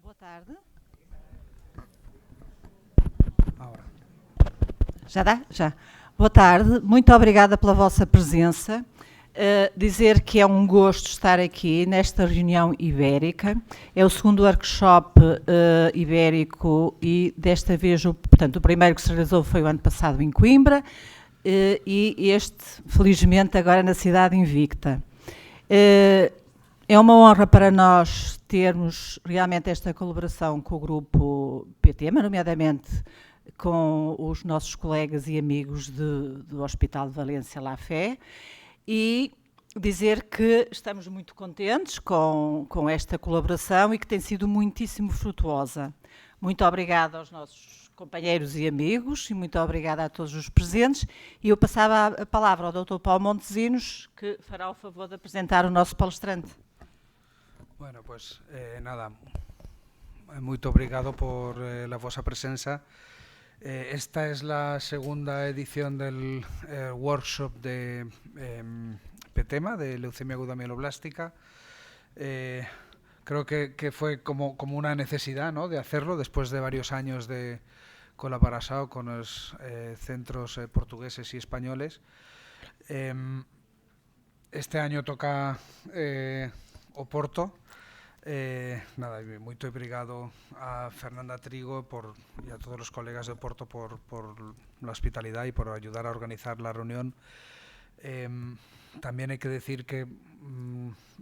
Boa tarde. Ahora. Já dá? Já. Boa tarde, muito obrigada pela vossa presença. Dizer que é um gosto estar aqui nesta reunião ibérica. É o segundo workshop ibérico e desta vez, portanto, o primeiro que se realizou foi o ano passado em Coimbra e este, felizmente, agora na cidade invicta. É uma honra para nós termos realmente esta colaboração com o grupo PTema, nomeadamente com os nossos colegas e amigos do Hospital de Valência La Fé, e dizer que estamos muito contentes com esta colaboração e que tem sido muitíssimo frutuosa. Muito obrigada aos nossos companheiros e amigos e muito obrigada a todos os presentes. E eu passava a palavra ao Dr. Paulo Montesinos, que fará o favor de apresentar o nosso palestrante. Bueno, pues nada, muito obrigado por la vosa presença. Esta es la segunda edición del workshop de PTema, de leucemia aguda mieloblástica. Creo que fue como una necesidad, ¿no?, de hacerlo después de varios años de colaboración con los centros portugueses y españoles. Este año toca Oporto. Nada, muito obrigado a Fernanda Trigo y a todos los colegas de Oporto por la hospitalidad y por ayudar a organizar la reunión. También hay que decir que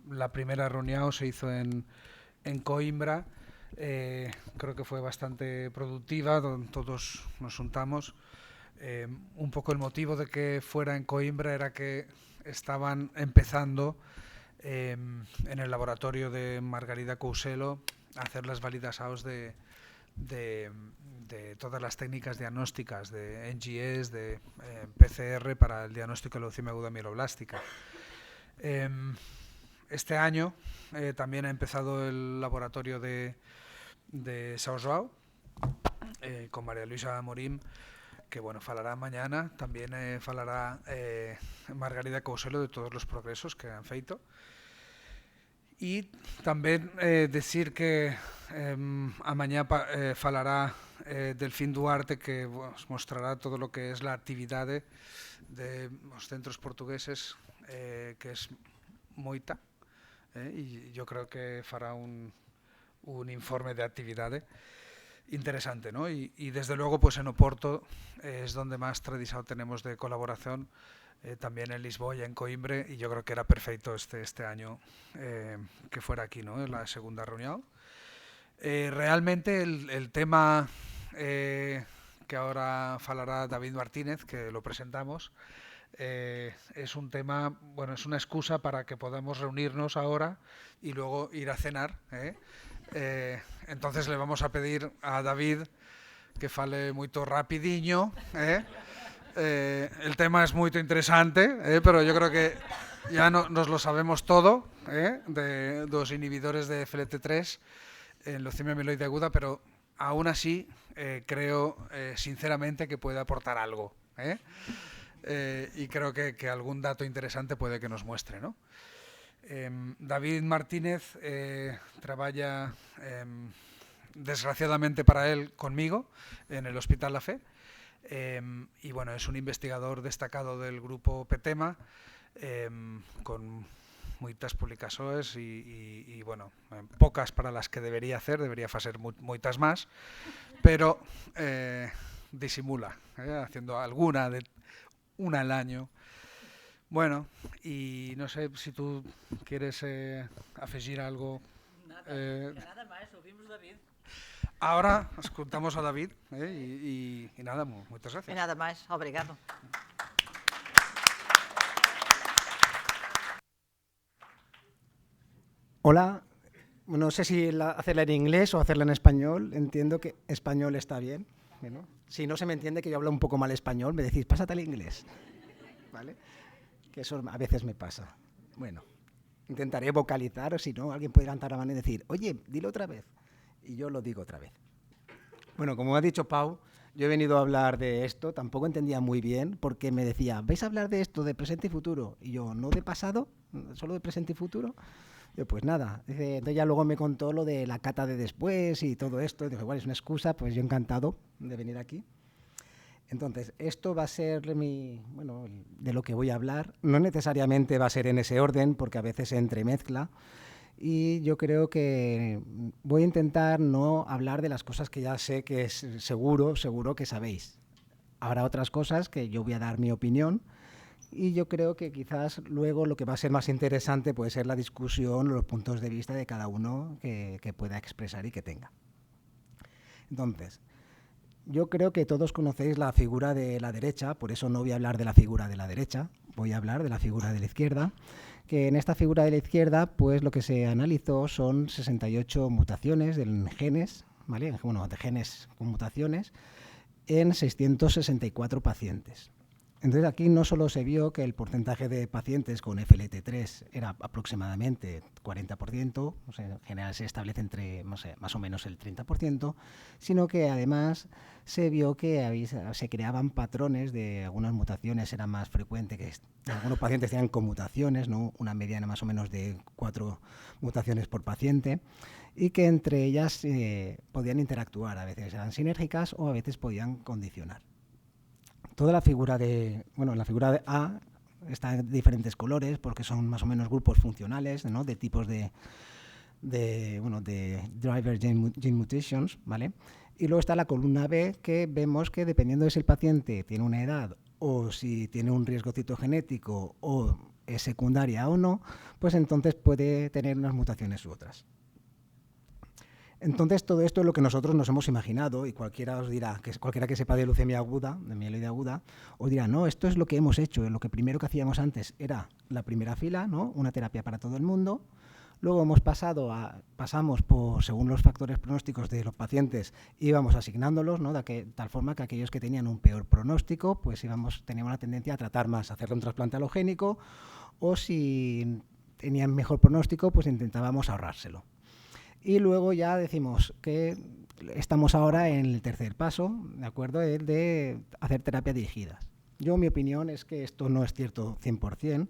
la primera reunión se hizo en Coimbra. Creo que fue bastante productiva, donde todos nos juntamos. Un poco el motivo de que fuera en Coimbra era que estaban empezando en el laboratorio de Margarida Couselo a hacer las validaciones de todas las técnicas diagnósticas de NGS, de PCR para el diagnóstico de leucemia aguda mieloblástica. Este año también ha empezado el laboratorio de São João con María Luisa Morín, que bueno, falará mañana. También falará Margarida Couselo de todos los progresos que han feito. Y también decir que a mañana falará Delfín Duarte, que os mostrará todo lo que es la actividad de los centros portugueses, que es moita, y yo creo que fará un informe de actividades interesante, ¿no? Y desde luego pues en Oporto es donde más tradición tenemos de colaboración, también en Lisboa y en Coimbre, y yo creo que era perfecto este año que fuera aquí, ¿no?, en la segunda reunión. Realmente el tema que ahora falará David Martínez, que lo presentamos, es un tema, bueno, es una excusa para que podamos reunirnos ahora y luego ir a cenar, entonces le vamos a pedir a David que fale moito rapidiño, el tema es muy interesante, pero yo creo que ya nos lo sabemos todo, de los inhibidores de FLT3 en leucemia mieloide aguda, pero aún así creo sinceramente que puede aportar algo, y creo que algún dato interesante puede que nos muestre, ¿no? David Martínez trabaja desgraciadamente para él conmigo en el Hospital La Fe, y bueno, es un investigador destacado del grupo PTema, con muchas publicaciones y bueno, pocas para las que debería hacer muchas más, pero disimula, haciendo alguna una al año. Bueno, y no sé si tú quieres afegir algo. Nada más, ouvimos David. Ahora escuchamos a David, y nada, muchas gracias. Nada más, obrigado. Hola, no sé si hacerla en inglés o hacerla en español. Entiendo que español está bien. Bueno, si no se me entiende que yo hablo un poco mal español, me decís, pásate al inglés, ¿vale? Que eso a veces me pasa. Bueno, intentaré vocalizar, o si no, alguien puede levantar la mano y decir, oye, dilo otra vez. Y yo lo digo otra vez. Bueno, como ha dicho Pau, yo he venido a hablar de esto, tampoco entendía muy bien, porque me decía, ¿vais a hablar de esto, de presente y futuro? Y yo, ¿no de pasado? ¿Solo de presente y futuro? Yo, pues nada, entonces ya luego me contó lo de la cata de después y todo esto, y dije, bueno, es una excusa, pues yo encantado de venir aquí. Entonces, esto va a ser de lo que voy a hablar. No necesariamente va a ser en ese orden, porque a veces se entremezcla. Y yo creo que voy a intentar no hablar de las cosas que ya sé que es seguro que sabéis. Habrá otras cosas que yo voy a dar mi opinión y yo creo que quizás luego lo que va a ser más interesante puede ser la discusión, los puntos de vista de cada uno que pueda expresar y que tenga. Entonces, yo creo que todos conocéis la figura de la derecha, por eso no voy a hablar de la figura de la derecha, voy a hablar de la figura de la izquierda, que en esta figura de la izquierda, pues lo que se analizó son 68 mutaciones de genes, ¿vale? Bueno, de genes con mutaciones, en 664 pacientes. Entonces aquí no solo se vio que el porcentaje de pacientes con FLT3 era aproximadamente 40%, o sea, en general se establece entre más o menos el 30%, sino que además se vio que se creaban patrones de algunas mutaciones, era más frecuente que algunos pacientes tenían conmutaciones, ¿no? Una mediana más o menos de 4 mutaciones por paciente, y que entre ellas podían interactuar, a veces eran sinérgicas o a veces podían condicionar. Toda la figura la figura de A está en diferentes colores porque son más o menos grupos funcionales, ¿no? De tipos de driver gene mutations, ¿vale? Y luego está la columna B, que vemos que dependiendo de si el paciente tiene una edad o si tiene un riesgo citogenético o es secundaria o no, pues entonces puede tener unas mutaciones u otras. Entonces, todo esto es lo que nosotros nos hemos imaginado y cualquiera os dirá, cualquiera que sepa de leucemia aguda, de mieloide aguda, os dirá, no, esto es lo que hemos hecho. Lo que primero que hacíamos antes era la primera fila, ¿no? Una terapia para todo el mundo. Luego pasamos por, según los factores pronósticos de los pacientes, íbamos asignándolos, ¿no? De tal forma que aquellos que tenían un peor pronóstico, pues teníamos la tendencia a tratar más, a hacerle un trasplante alogénico, o si tenían mejor pronóstico, pues intentábamos ahorrárselo. Y luego ya decimos que estamos ahora en el tercer paso, ¿de acuerdo? El de hacer terapias dirigidas. Mi opinión es que esto no es cierto 100%.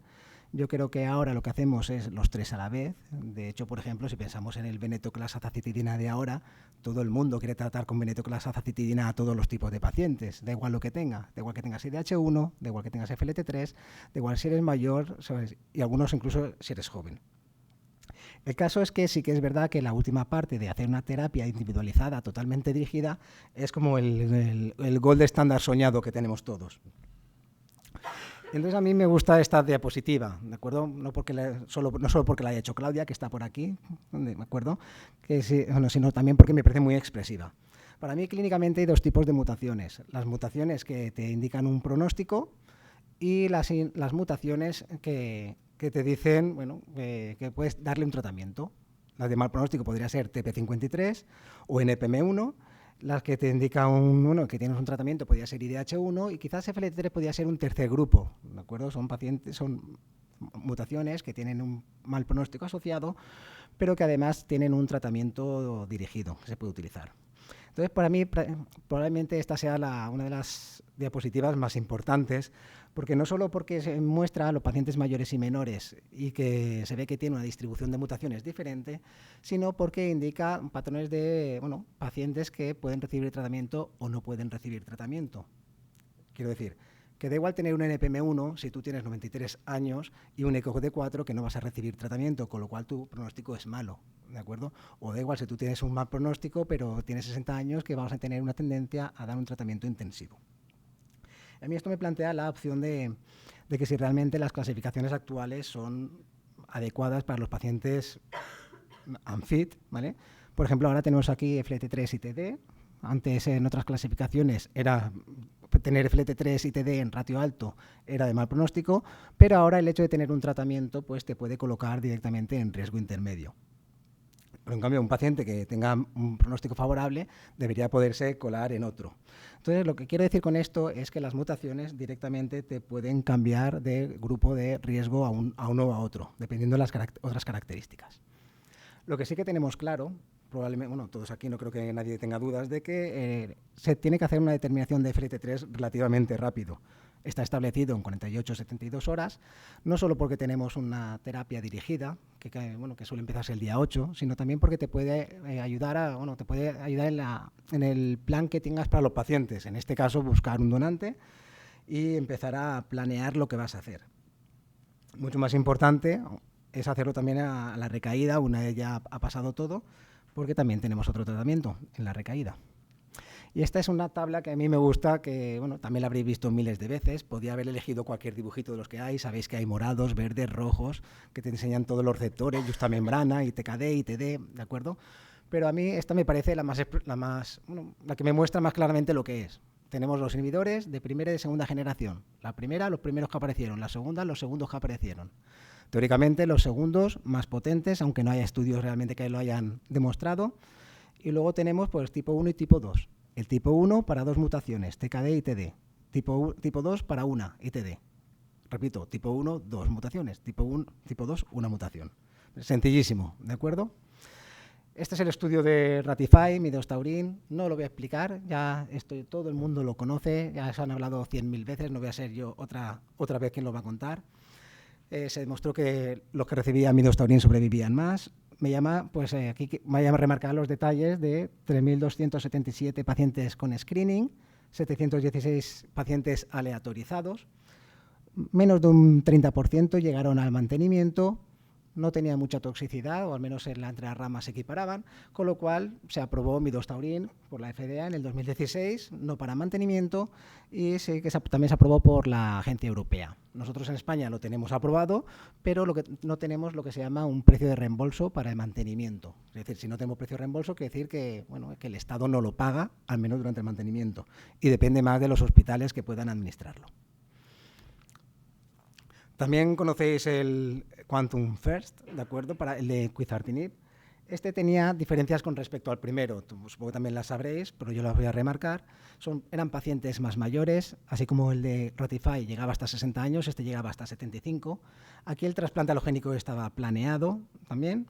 Yo creo que ahora lo que hacemos es los tres a la vez. De hecho, por ejemplo, si pensamos en el venetoclax-azacitidina de ahora, todo el mundo quiere tratar con venetoclax-azacitidina a todos los tipos de pacientes, da igual lo que tenga, da igual que tengas IDH1, da igual que tengas FLT3, da igual si eres mayor, ¿sabes? Y algunos incluso si eres joven. El caso es que sí que es verdad que la última parte de hacer una terapia individualizada, totalmente dirigida, es como el gold estándar soñado que tenemos todos. Entonces a mí me gusta esta diapositiva, ¿de acuerdo? No solo porque la haya hecho Claudia, que está por aquí, ¿de acuerdo? Sino también porque me parece muy expresiva. Para mí clínicamente hay dos tipos de mutaciones. Las mutaciones que te indican un pronóstico y las mutaciones que te dicen que puedes darle un tratamiento. Las de mal pronóstico podría ser TP53 o NPM1. Las que te indican que tienes un tratamiento podría ser IDH1 y quizás FLT3 podría ser un tercer grupo, ¿de acuerdo? Son mutaciones que tienen un mal pronóstico asociado, pero que además tienen un tratamiento dirigido que se puede utilizar. Entonces, para mí, probablemente esta sea una de las diapositivas más importantes, porque no solo porque se muestra a los pacientes mayores y menores y que se ve que tiene una distribución de mutaciones diferente, sino porque indica patrones de pacientes que pueden recibir tratamiento o no pueden recibir tratamiento. Quiero decir, que da igual tener un NPM1 si tú tienes 93 años y un ECOG de 4 que no vas a recibir tratamiento, con lo cual tu pronóstico es malo, ¿de acuerdo? O da igual si tú tienes un mal pronóstico pero tienes 60 años que vamos a tener una tendencia a dar un tratamiento intensivo. A mí esto me plantea la opción de que si realmente las clasificaciones actuales son adecuadas para los pacientes unfit, ¿vale? Por ejemplo, ahora tenemos aquí FLT3 y TD. Antes en otras clasificaciones era tener FLT3 y TD en ratio alto era de mal pronóstico, pero ahora el hecho de tener un tratamiento pues te puede colocar directamente en riesgo intermedio. Pero en cambio, un paciente que tenga un pronóstico favorable debería poderse colar en otro. Entonces, lo que quiero decir con esto es que las mutaciones directamente te pueden cambiar de grupo de riesgo a uno o a otro, dependiendo de las otras características. Lo que sí que tenemos claro, probablemente, todos aquí no creo que nadie tenga dudas, de que se tiene que hacer una determinación de FLT3 relativamente rápido. está establecido en 48-72 horas, no solo porque tenemos una terapia dirigida, que suele empezarse el día 8, sino también porque te puede ayudar en el plan que tengas para los pacientes. En este caso, buscar un donante y empezar a planear lo que vas a hacer. Mucho más importante es hacerlo también a la recaída, una vez ya ha pasado todo, porque también tenemos otro tratamiento en la recaída. Y esta es una tabla que a mí me gusta, que también la habréis visto miles de veces. Podía haber elegido cualquier dibujito de los que hay. Sabéis que hay morados, verdes, rojos, que te enseñan todos los receptores, justamembrana, ITKD, ITD, ¿de acuerdo? Pero a mí esta me parece la que me muestra más claramente lo que es. Tenemos los inhibidores de primera y de segunda generación. La primera, los primeros que aparecieron. La segunda, los segundos que aparecieron. Teóricamente, los segundos más potentes, aunque no haya estudios realmente que lo hayan demostrado. Y luego tenemos pues, tipo 1 y tipo 2. El tipo 1 para 2 mutaciones, TKD y TD. Tipo 2 para una, ITD. Repito, tipo 1, 2 mutaciones. Tipo 2, una mutación. Sencillísimo, ¿de acuerdo? Este es el estudio de Ratify, Midostaurin. No lo voy a explicar, ya todo el mundo lo conoce, ya se han hablado 100.000 veces, no voy a ser yo otra vez quien lo va a contar. Se demostró que los que recibían Midostaurin sobrevivían más. Aquí me llama a remarcar los detalles de 3.277 pacientes con screening, 716 pacientes aleatorizados, menos de un 30% llegaron al mantenimiento, no tenía mucha toxicidad, o al menos entre las ramas se equiparaban, con lo cual se aprobó Midostaurin por la FDA en el 2016, no para mantenimiento, y sí que también se aprobó por la Agencia Europea. Nosotros en España lo tenemos aprobado, pero no tenemos lo que se llama un precio de reembolso para el mantenimiento. Es decir, si no tenemos precio de reembolso, quiere decir que el Estado no lo paga, al menos durante el mantenimiento, y depende más de los hospitales que puedan administrarlo. También conocéis el Quantum First, ¿de acuerdo? Para el de Quizartinib. Este tenía diferencias con respecto al primero, supongo que también las sabréis, pero yo las voy a remarcar. Eran pacientes más mayores, así como el de Ratify llegaba hasta 60 años, este llegaba hasta 75. Aquí el trasplante alogénico estaba planeado también.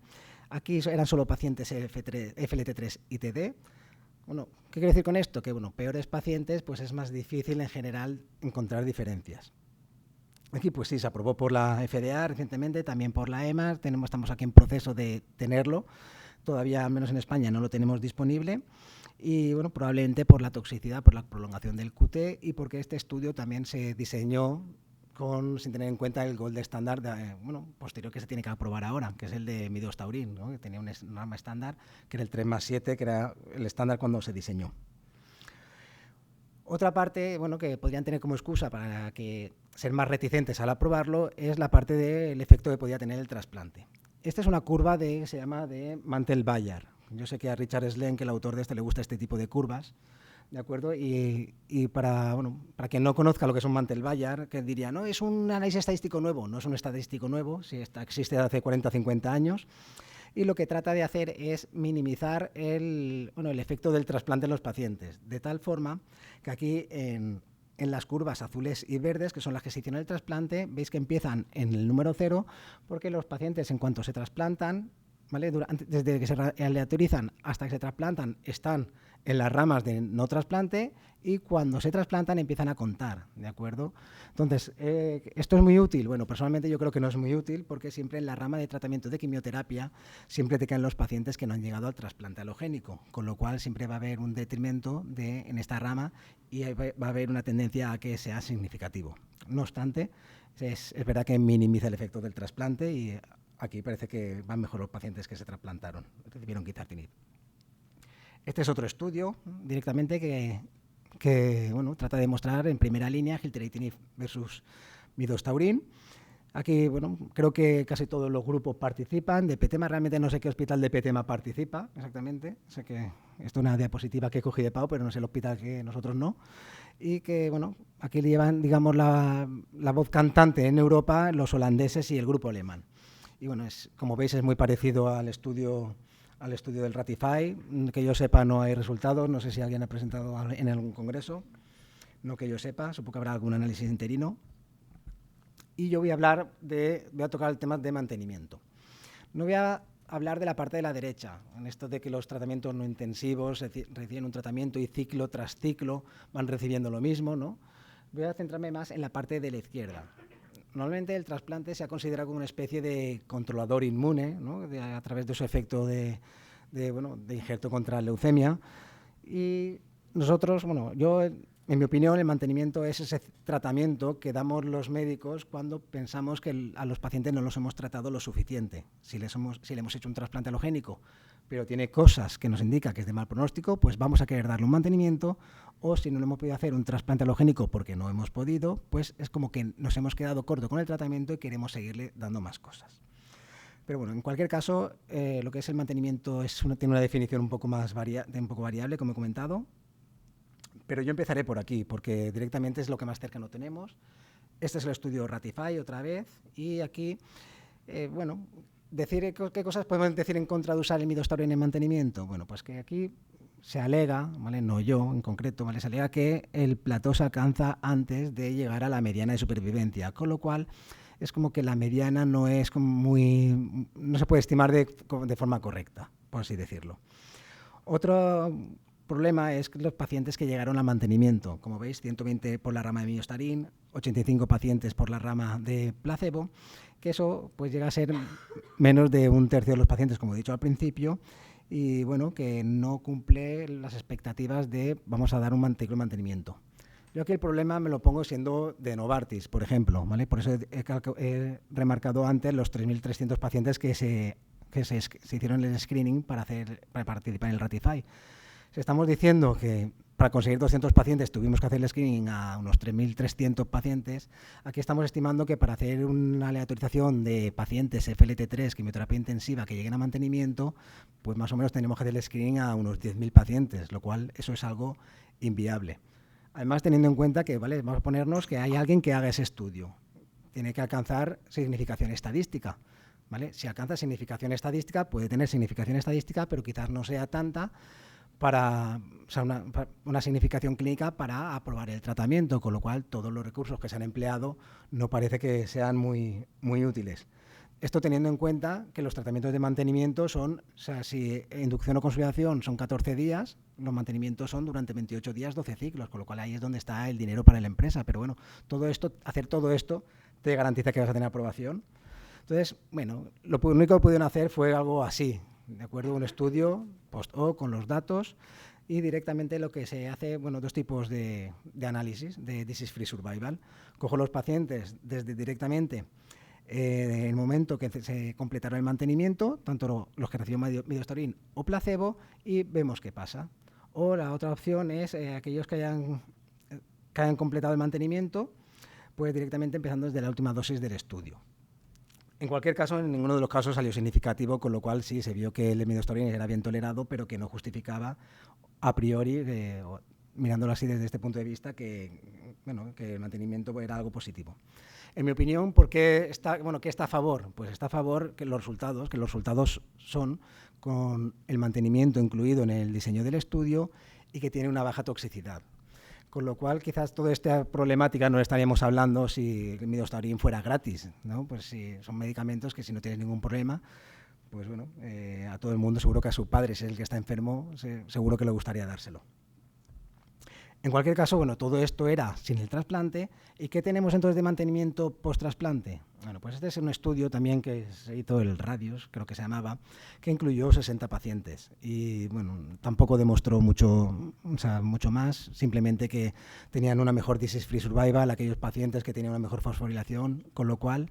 Aquí eran solo pacientes FLT3 y TD. Bueno, ¿qué quiero decir con esto? Que peores pacientes, pues es más difícil en general encontrar diferencias. Aquí pues sí, se aprobó por la FDA recientemente, también por la EMA, estamos aquí en proceso de tenerlo, todavía al menos en España no lo tenemos disponible y probablemente por la toxicidad, por la prolongación del QT y porque este estudio también se diseñó sin tener en cuenta el gold estándar posterior que se tiene que aprobar ahora, que es el de Midostaurin, ¿no? Que tenía un norma estándar que era el 3+7, que era el estándar cuando se diseñó. Otra parte que podrían tener como excusa para ser más reticentes al aprobarlo es la parte del efecto que podía tener el trasplante. Esta es una curva que se llama de Mantel-Bayar. Yo sé que a Richard Slenk, el autor de le gusta este tipo de curvas, ¿de acuerdo? Y para quien no conozca lo que es un Mantel-Bayar, que diría, no, es un análisis estadístico nuevo. No es un estadístico nuevo, existe desde hace 40 o 50 años. Y lo que trata de hacer es minimizar el efecto del trasplante en los pacientes, de tal forma que aquí en las curvas azules y verdes, que son las que se hicieron el trasplante, veis que empiezan en el número 0, porque los pacientes en cuanto se trasplantan, ¿vale? Desde que se aleatorizan hasta que se trasplantan, están en las ramas de no trasplante y cuando se trasplantan empiezan a contar, ¿de acuerdo? Entonces, ¿esto es muy útil? Bueno, personalmente yo creo que no es muy útil porque siempre en la rama de tratamiento de quimioterapia siempre te caen los pacientes que no han llegado al trasplante alogénico, con lo cual siempre va a haber un detrimento en esta rama y va a haber una tendencia a que sea significativo. No obstante, es verdad que minimiza el efecto del trasplante y aquí parece que van mejor los pacientes que se trasplantaron, recibieron Quizartinib. Este es otro estudio directamente que trata de mostrar en primera línea Gilteritinib versus Midostaurin. Aquí, creo que casi todos los grupos participan. De PETEMA realmente no sé qué hospital de PETEMA participa exactamente. Sé que esto es una diapositiva que cogí de Pau, pero no sé el hospital que nosotros no. Y que, aquí llevan, digamos, la voz cantante en Europa los holandeses y el grupo alemán. Y como veis es muy parecido al estudio del Ratify. Que yo sepa no hay resultados, no sé si alguien ha presentado en algún congreso, no que yo sepa, supongo que habrá algún análisis interino. Y yo voy a tocar el tema de mantenimiento. No voy a hablar de la parte de la derecha, en esto de que los tratamientos no intensivos reciben un tratamiento y ciclo tras ciclo van recibiendo lo mismo, ¿no? Voy a centrarme más en la parte de la izquierda. Normalmente el trasplante se ha considerado como una especie de controlador inmune, ¿no? A través de su efecto de injerto contra leucemia. Y nosotros, yo, en mi opinión, el mantenimiento es ese tratamiento que damos los médicos cuando pensamos que a los pacientes no los hemos tratado lo suficiente. Si le hemos hecho un trasplante alogénico, pero tiene cosas que nos indican que es de mal pronóstico, pues vamos a querer darle un mantenimiento, o si no le hemos podido hacer un trasplante alogénico porque no hemos podido, pues es como que nos hemos quedado corto con el tratamiento y queremos seguirle dando más cosas. Pero bueno, en cualquier caso, lo que es el mantenimiento tiene una definición un poco variable, como he comentado, pero yo empezaré por aquí, porque directamente es lo que más cercano tenemos. Este es el estudio Ratify, otra vez, y aquí, decir qué cosas podemos decir en contra de usar el midostaurine en mantenimiento. Bueno, pues que aquí se alega, ¿vale? No yo en concreto, ¿vale? Se alega que el plató se alcanza antes de llegar a la mediana de supervivencia, con lo cual es como que la mediana no es no se puede estimar de forma correcta, por así decirlo. Otro problema es que los pacientes que llegaron a mantenimiento, como veis, 120 por la rama de Myostarin, 85 pacientes por la rama de placebo, que eso pues llega a ser menos de un tercio de los pacientes, como he dicho al principio, y bueno, que no cumple las expectativas de vamos a dar un mantenimiento. Yo aquí el problema me lo pongo siendo de Novartis, por ejemplo, ¿vale? Por eso he remarcado antes los 3.300 pacientes que se hicieron el screening para participar en el Ratify. Si estamos diciendo que para conseguir 200 pacientes tuvimos que hacer el screening a unos 3.300 pacientes, aquí estamos estimando que para hacer una aleatorización de pacientes FLT3, quimioterapia intensiva, que lleguen a mantenimiento, pues más o menos tenemos que hacer el screening a unos 10.000 pacientes, lo cual eso es algo inviable. Además, teniendo en cuenta que, ¿vale? Vamos a ponernos que hay alguien que haga ese estudio. Tiene que alcanzar significación estadística, ¿vale? Si alcanza significación estadística, puede tener significación estadística, pero quizás no sea tanta para una significación clínica para aprobar el tratamiento, con lo cual todos los recursos que se han empleado no parece que sean muy útiles. Esto teniendo en cuenta que los tratamientos de mantenimiento son, si inducción o consolidación son 14 días, los mantenimientos son durante 28 días, 12 ciclos, con lo cual ahí es donde está el dinero para la empresa. Pero bueno, hacer todo esto te garantiza que vas a tener aprobación. Entonces, bueno, lo único que pudieron hacer fue algo así, de acuerdo, un estudio post-hoc con los datos, y directamente lo que se hace, dos tipos de análisis de disease-free survival. Cojo los pacientes desde directamente el momento que se completaron el mantenimiento, tanto los que recibieron midostaurine o placebo, y vemos qué pasa. O la otra opción es aquellos que hayan completado el mantenimiento, pues directamente empezando desde la última dosis del estudio. En cualquier caso, en ninguno de los casos salió significativo, con lo cual sí se vio que el midostaurine era bien tolerado, pero que no justificaba a priori, mirándolo así desde este punto de vista, que el mantenimiento era algo positivo. En mi opinión, ¿qué está a favor? Pues está a favor que los resultados son con el mantenimiento incluido en el diseño del estudio y que tiene una baja toxicidad. Con lo cual, quizás toda esta problemática no estaríamos hablando si el midostaurine fuera gratis, ¿no? Pues si son medicamentos que si no tienes ningún problema, pues a todo el mundo, seguro que a su padre, si es el que está enfermo, seguro que le gustaría dárselo. En cualquier caso, todo esto era sin el trasplante. ¿Y qué tenemos entonces de mantenimiento post-trasplante? Bueno, pues este es un estudio también que se hizo, el Radius, creo que se llamaba, que incluyó 60 pacientes. Y tampoco demostró mucho más, simplemente que tenían una mejor disease-free survival aquellos pacientes que tenían una mejor fosforilación, con lo cual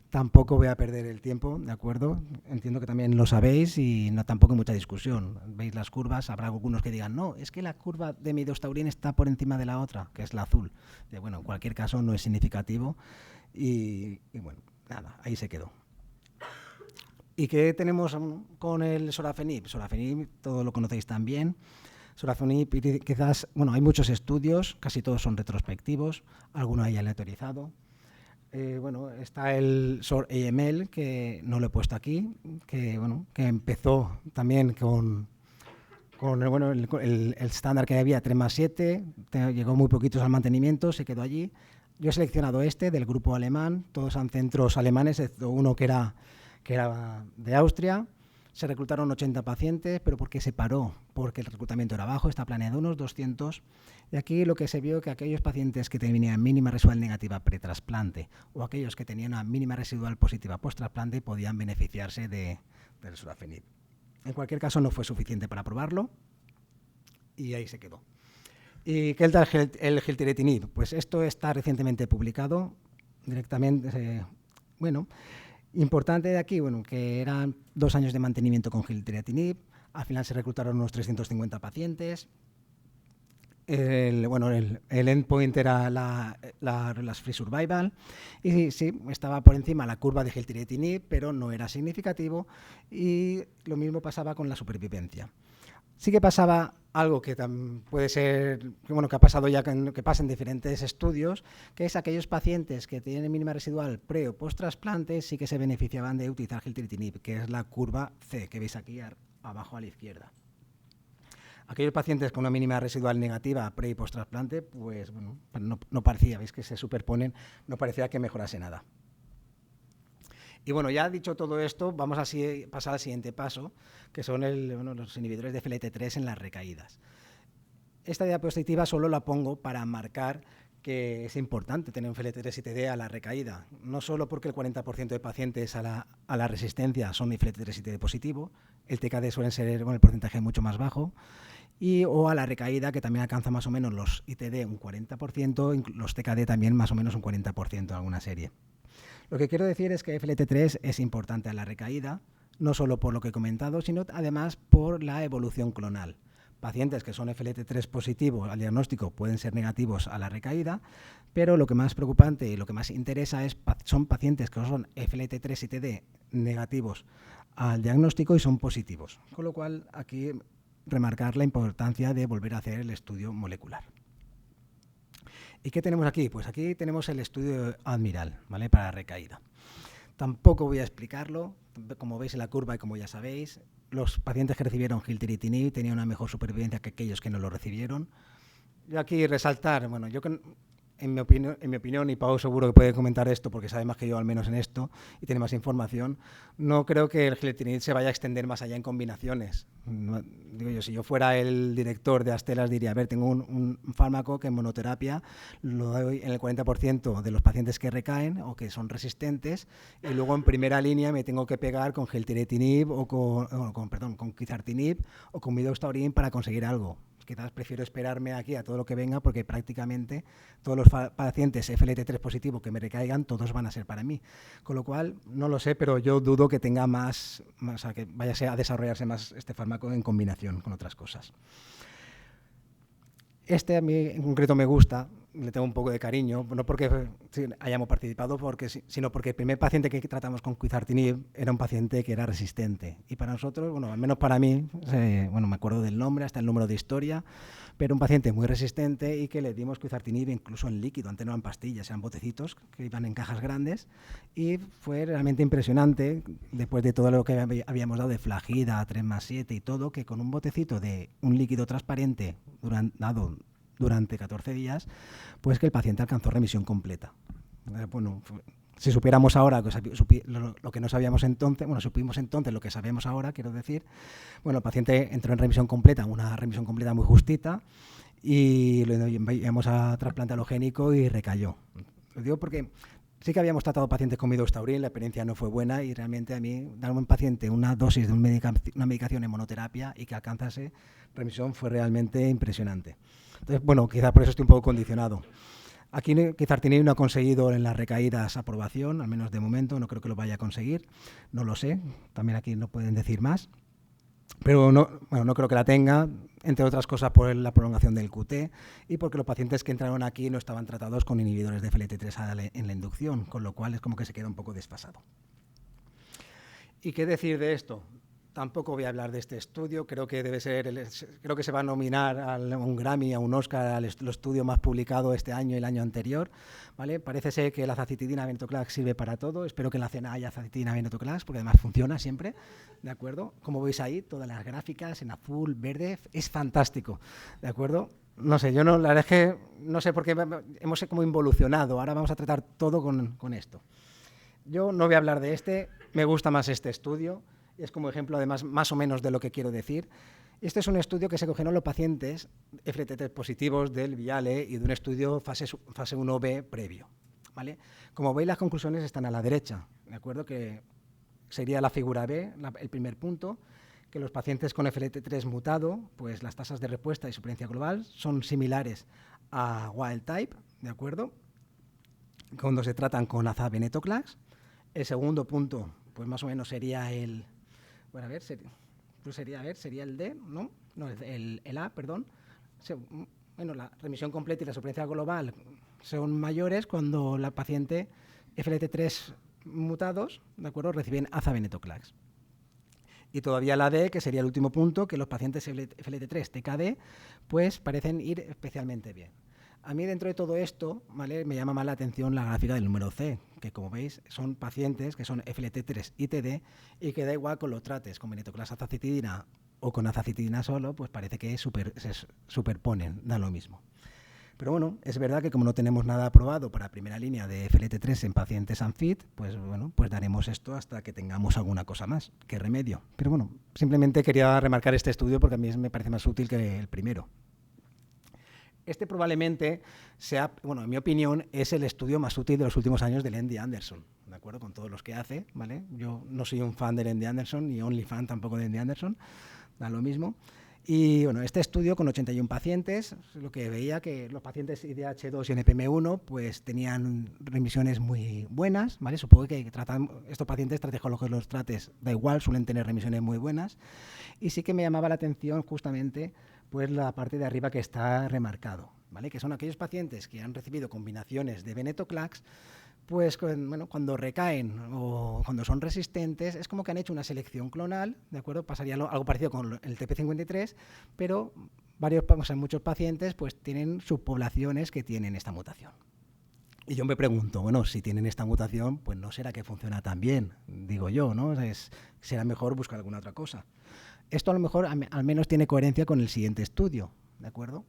tampoco voy a perder el tiempo, ¿de acuerdo? Entiendo que también lo sabéis y tampoco hay mucha discusión. Veis las curvas, habrá algunos que digan, no, es que la curva de midostaurine está por encima de la otra, que es la azul. En cualquier caso no es significativo y nada, ahí se quedó. ¿Y qué tenemos con el sorafenib? Sorafenib, todo lo conocéis también. Sorafenib, quizás, hay muchos estudios, casi todos son retrospectivos, alguno hay aleatorizado. Está el SOR-AML, que no lo he puesto aquí, que empezó también con el estándar que había 3+7, llegó muy poquitos al mantenimiento, se quedó allí. Yo he seleccionado del grupo alemán, todos son centros alemanes, excepto uno que era de Austria. Se reclutaron 80 pacientes, pero ¿por qué se paró? Porque el reclutamiento era bajo, está planeado unos 200. Y aquí lo que se vio es que aquellos pacientes que tenían mínima residual negativa pretrasplante o aquellos que tenían una mínima residual positiva post-trasplante podían beneficiarse del sorafenib. En cualquier caso, no fue suficiente para probarlo y ahí se quedó. ¿Y qué tal el gilteritinib? Pues esto está recientemente publicado directamente. Importante de aquí, que eran 2 años de mantenimiento con gilteritinib. Al final se reclutaron unos 350 pacientes. El endpoint era las free survival y sí, estaba por encima la curva de gilteritinib, pero no era significativo, y lo mismo pasaba con la supervivencia. Sí que pasaba algo que puede ser, que ha pasado ya, que pasa en diferentes estudios, que es aquellos pacientes que tienen mínima residual pre o post trasplante sí que se beneficiaban de utilizar gilteritinib, que es la curva C, que veis aquí abajo a la izquierda. Aquellos pacientes con una mínima residual negativa pre y post trasplante, pues no parecía, veis que se superponen, no parecía que mejorase nada. Y ya dicho todo esto, vamos a pasar al siguiente paso, que son los inhibidores de FLT3 en las recaídas. Esta diapositiva solo la pongo para marcar que es importante tener un FLT3 ITD a la recaída, no solo porque el 40% de pacientes a la resistencia son FLT3 ITD positivo, el TKD suele ser el porcentaje mucho más bajo, o a la recaída, que también alcanza más o menos los ITD un 40%, los TKD también más o menos un 40% en alguna serie. Lo que quiero decir es que FLT3 es importante a la recaída, no solo por lo que he comentado, sino además por la evolución clonal. Pacientes que son FLT3 positivos al diagnóstico pueden ser negativos a la recaída, pero lo que más preocupante y lo que más interesa son pacientes que son FLT3 ITD negativos al diagnóstico y son positivos. Con lo cual, aquí remarcar la importancia de volver a hacer el estudio molecular. ¿Y qué tenemos aquí? Pues aquí tenemos el estudio Admiral, ¿vale? Para recaída. Tampoco voy a explicarlo, como veis en la curva y como ya sabéis, los pacientes que recibieron gilteritinib tenían una mejor supervivencia que aquellos que no lo recibieron. Yo aquí resaltar, en mi opinión, y Pau seguro que puede comentar esto porque sabe más que yo al menos en esto y tiene más información, no creo que el gilteritinib se vaya a extender más allá en combinaciones. Si yo fuera el director de Astellas diría, a ver, tengo un fármaco que en monoterapia lo doy en el 40% de los pacientes que recaen o que son resistentes, y luego en primera línea me tengo que pegar con gilteritinib o con quizartinib o con midostaurin para conseguir algo. Quizás prefiero esperarme aquí a todo lo que venga, porque prácticamente todos los pacientes FLT3 positivos que me recaigan, todos van a ser para mí. Con lo cual, no lo sé, pero yo dudo que tenga o sea, que vaya a desarrollarse más este fármaco en combinación con otras cosas. Este a mí en concreto me gusta, le tengo un poco de cariño, no porque hayamos participado, sino porque el primer paciente que tratamos con quizartinib era un paciente que era resistente. Y para nosotros, al menos para mí, me acuerdo del nombre, hasta el número de historia, pero un paciente muy resistente y que le dimos quizartinib incluso en líquido, antes no eran pastillas, eran botecitos que iban en cajas grandes, y fue realmente impresionante, después de todo lo que habíamos dado de flagida, 3+7 y todo, que con un botecito de un líquido transparente dado durante 14 días, pues que el paciente alcanzó remisión completa. Si supiéramos ahora lo que no sabíamos entonces, supimos entonces lo que sabemos ahora, quiero decir, el paciente entró en remisión completa, una remisión completa muy justita, y lo llevamos a trasplante alogénico y recayó. Lo digo porque sí que habíamos tratado pacientes con midostaurin, la experiencia no fue buena, y realmente a mí darme a un paciente una dosis de una medicación en monoterapia y que alcanzase remisión fue realmente impresionante. Entonces, quizá por eso estoy un poco condicionado. Aquí quizartinib no ha conseguido en las recaídas aprobación, al menos de momento, no creo que lo vaya a conseguir, no lo sé, también aquí no pueden decir más, pero no creo que la tenga, entre otras cosas por la prolongación del QT y porque los pacientes que entraron aquí no estaban tratados con inhibidores de FLT3 en la inducción, con lo cual es como que se queda un poco desfasado. ¿Y qué decir de esto? Tampoco voy a hablar de este estudio, creo que se va a nominar a un Grammy, a un Oscar, al estudio más publicado este año y el año anterior, ¿vale? Parece ser que la azacitidina venetoclax sirve para todo, espero que en la cena haya azacitidina venetoclax, porque además funciona siempre, ¿de acuerdo? Como veis ahí, todas las gráficas en azul, verde, es fantástico, ¿de acuerdo? No sé, la verdad es que no sé por qué hemos como involucionado, ahora vamos a tratar todo con esto. Yo no voy a hablar de me gusta más este estudio. Es como ejemplo, además, más o menos de lo que quiero decir. Este es un estudio que se cogieron los pacientes FLT3 positivos del Viale y de un estudio fase 1B previo, ¿vale? Como veis, las conclusiones están a la derecha, ¿de acuerdo? Que sería la figura B, el primer punto, que los pacientes con FLT3 mutado, pues las tasas de respuesta y supervivencia global son similares a wild type, ¿de acuerdo? Cuando se tratan con aza-venetoclax. El segundo punto, pues más o menos sería el... Bueno, a ver, sería el D, ¿no? No, el A, perdón. Bueno, la remisión completa y la supervivencia global son mayores cuando la paciente FLT3 mutados, ¿de acuerdo?, reciben aza-venetoclax. Y todavía la D, que sería el último punto, que los pacientes FLT3 TKD, pues parecen ir especialmente bien. A mí, dentro de todo esto, ¿vale?, me llama más la atención la gráfica del número C, que como veis son pacientes que son FLT3 ITD y que da igual con los trates, con venetoclax azacitidina o con azacitidina solo, pues parece que se superponen, da lo mismo. Pero bueno, es verdad que como no tenemos nada aprobado para primera línea de FLT3 en pacientes unfit, pues bueno, pues daremos esto hasta que tengamos alguna cosa más. ¿Qué remedio? Pero bueno, simplemente quería remarcar este estudio porque a mí me parece más útil que el primero. Este probablemente sea, bueno, en mi opinión, es el estudio más útil de los últimos años del MD Anderson, ¿de acuerdo? Con todos los que hace, ¿vale? Yo no soy un fan del MD Anderson, ni only fan tampoco del MD Anderson, da lo mismo. Y bueno, este estudio con 81 pacientes, lo que veía que los pacientes IDH2 y NPM1 pues tenían remisiones muy buenas, ¿vale? Supongo que estos pacientes, trates con los trates, da igual, suelen tener remisiones muy buenas. Y sí que me llamaba la atención justamente pues la parte de arriba que está remarcado, ¿vale? Que son aquellos pacientes que han recibido combinaciones de venetoclax, pues bueno, cuando recaen o cuando son resistentes, es como que han hecho una selección clonal, ¿de acuerdo? Pasaría algo parecido con el TP53, pero muchos pacientes pues tienen subpoblaciones que tienen esta mutación. Y yo me pregunto, bueno, si tienen esta mutación, pues no será que funciona tan bien, digo yo, ¿no? Será mejor buscar alguna otra cosa. Esto a lo mejor al menos tiene coherencia con el siguiente estudio, ¿de acuerdo?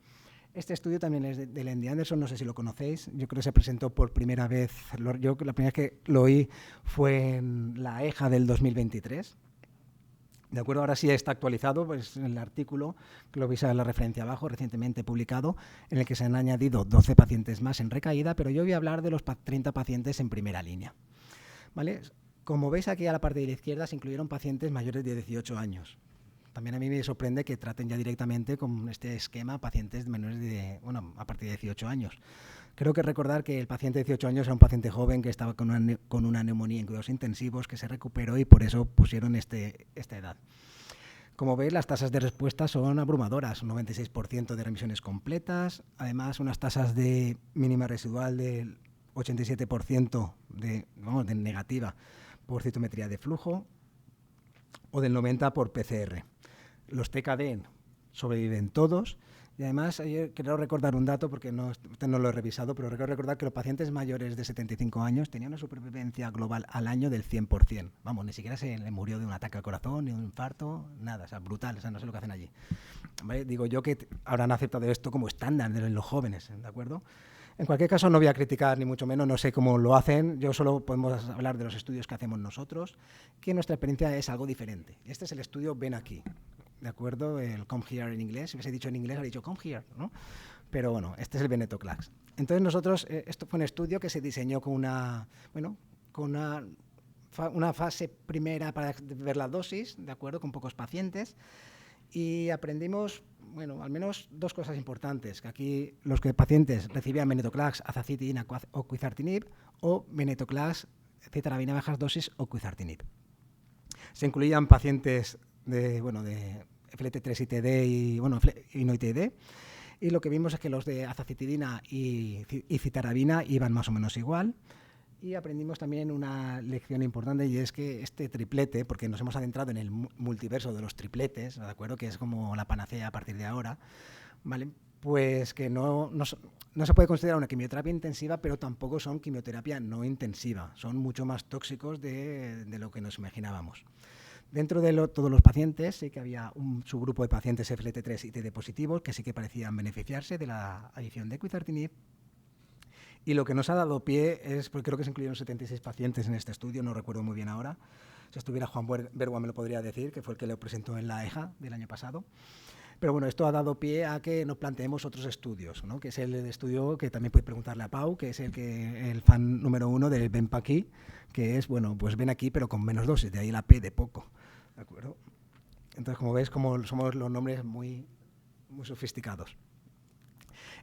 Este estudio también es del MD Anderson, no sé si lo conocéis, yo creo que se presentó por primera vez, yo la primera vez que lo oí fue en la EJA del 2023, ¿de acuerdo? Ahora sí está actualizado, pues en el artículo, que lo veis en la referencia abajo, recientemente publicado, en el que se han añadido 12 pacientes más en recaída, pero yo voy a hablar de los 30 pacientes en primera línea, ¿vale? Como veis aquí a la parte de la izquierda se incluyeron pacientes mayores de 18 años. También a mí me sorprende que traten ya directamente con este esquema pacientes menores de, bueno, a partir de 18 años. Creo que recordar que el paciente de 18 años era un paciente joven que estaba con una neumonía en cuidados intensivos, que se recuperó y por eso pusieron esta edad. Como veis, las tasas de respuesta son abrumadoras, un 96% de remisiones completas, además unas tasas de mínima residual del 87% de negativa por citometría de flujo o del 90% por PCR. Los TKD sobreviven todos y además quiero recordar un dato porque no lo he revisado, pero quiero recordar que los pacientes mayores de 75 años tenían una supervivencia global al año del 100%. Vamos, ni siquiera se le murió de un ataque al corazón, ni un infarto, nada, o sea, brutal, o sea, no sé lo que hacen allí. ¿Vale? Digo yo que habrán aceptado esto como estándar de los jóvenes, ¿de acuerdo? En cualquier caso, no voy a criticar ni mucho menos, no sé cómo lo hacen, yo solo podemos hablar de los estudios que hacemos nosotros, que nuestra experiencia es algo diferente. Este es el estudio Ven Aquí, ¿de acuerdo? El Come Here en inglés, si hubiese dicho en inglés, habría dicho Come Here, ¿no? Pero bueno, este es el venetoclax. Entonces nosotros, esto fue un estudio que se diseñó con una fase primera para ver la dosis, ¿de acuerdo? Con pocos pacientes, y aprendimos, bueno, al menos dos cosas importantes, que aquí los pacientes recibían venetoclax, azacitidina o quizartinib, o venetoclax, cetarabina bajas dosis o quizartinib. Se incluían pacientes de FLT3 ITD y no ITD, y lo que vimos es que los de azacitidina y citarabina iban más o menos igual. Y aprendimos también una lección importante, y es que este triplete, porque nos hemos adentrado en el multiverso de los tripletes, ¿de acuerdo?, que es como la panacea a partir de ahora, ¿vale?, pues que no se puede considerar una quimioterapia intensiva, pero tampoco son quimioterapia no intensiva, son mucho más tóxicos de lo que nos imaginábamos. Dentro de todos los pacientes sí que había un subgrupo de pacientes FLT3 ITD positivos que sí que parecían beneficiarse de la adición de quizartinib. Y lo que nos ha dado pie es, porque creo que se incluyeron 76 pacientes en este estudio, no recuerdo muy bien ahora, Si estuviera Juan Bergua me lo podría decir, que fue el que lo presentó en la EJA del año pasado. Pero bueno, esto ha dado pie a que nos planteemos otros estudios, ¿no? Que es el estudio que también puede preguntarle a Pau, que es el fan número 1 del Ven pa' aquí, que es, bueno, pues ven aquí pero con menos dosis, de ahí la P de poco, ¿de acuerdo? Entonces, como ves, como somos los nombres muy sofisticados.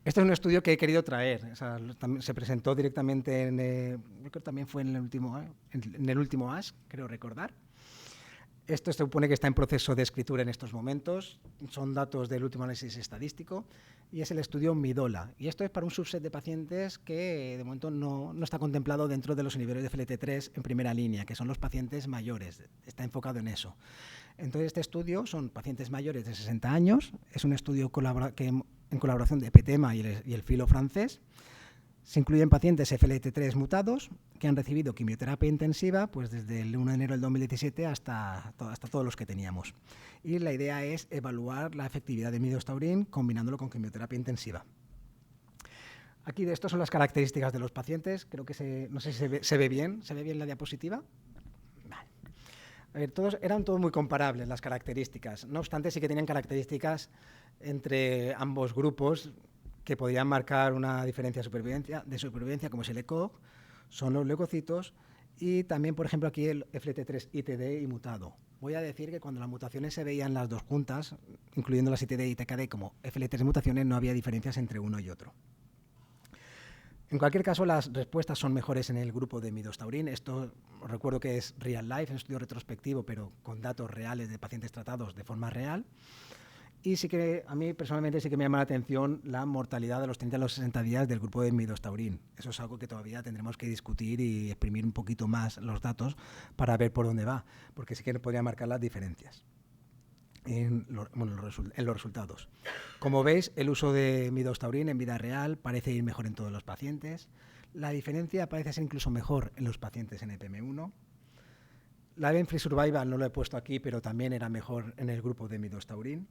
Este es un estudio que he querido traer, o sea, se presentó directamente yo creo que también fue en el último ASH, creo recordar. Esto se supone que está en proceso de escritura en estos momentos, son datos del último análisis estadístico y es el estudio Midola. Y esto es para un subset de pacientes que de momento no está contemplado dentro de los inhibidores de FLT3 en primera línea, que son los pacientes mayores, está enfocado en eso. Entonces este estudio son pacientes mayores de 60 años, es un estudio en colaboración de EPTEMA y el filo francés. Se incluyen pacientes FLT3 mutados que han recibido quimioterapia intensiva pues desde el 1 de enero del 2017 hasta todos los que teníamos. Y la idea es evaluar la efectividad de midostaurin combinándolo con quimioterapia intensiva. Aquí de esto son las características de los pacientes. Creo que no sé si se ve bien la diapositiva. Vale. A ver, eran todos muy comparables las características. No obstante, sí que tenían características entre ambos grupos que podían marcar una diferencia de supervivencia, como es el ECOG, son los leucocitos, y también, por ejemplo, aquí el FLT3 ITD y mutado. Voy a decir que cuando las mutaciones se veían las dos juntas, incluyendo las ITD y TKD como FLT3 mutaciones, no había diferencias entre uno y otro. En cualquier caso, las respuestas son mejores en el grupo de midostaurin. Esto os recuerdo que es real life, es un estudio retrospectivo, pero con datos reales de pacientes tratados de forma real. Y sí que a mí personalmente sí que me llama la atención la mortalidad de los 30 a los 60 días del grupo de midostaurin. Eso es algo que todavía tendremos que discutir y exprimir un poquito más los datos para ver por dónde va, porque sí que podría marcar las diferencias en los resultados. Como veis, el uso de midostaurin en vida real parece ir mejor en todos los pacientes. La diferencia parece ser incluso mejor en los pacientes NPM1. La event free survival no lo he puesto aquí, pero también era mejor en el grupo de midostaurin.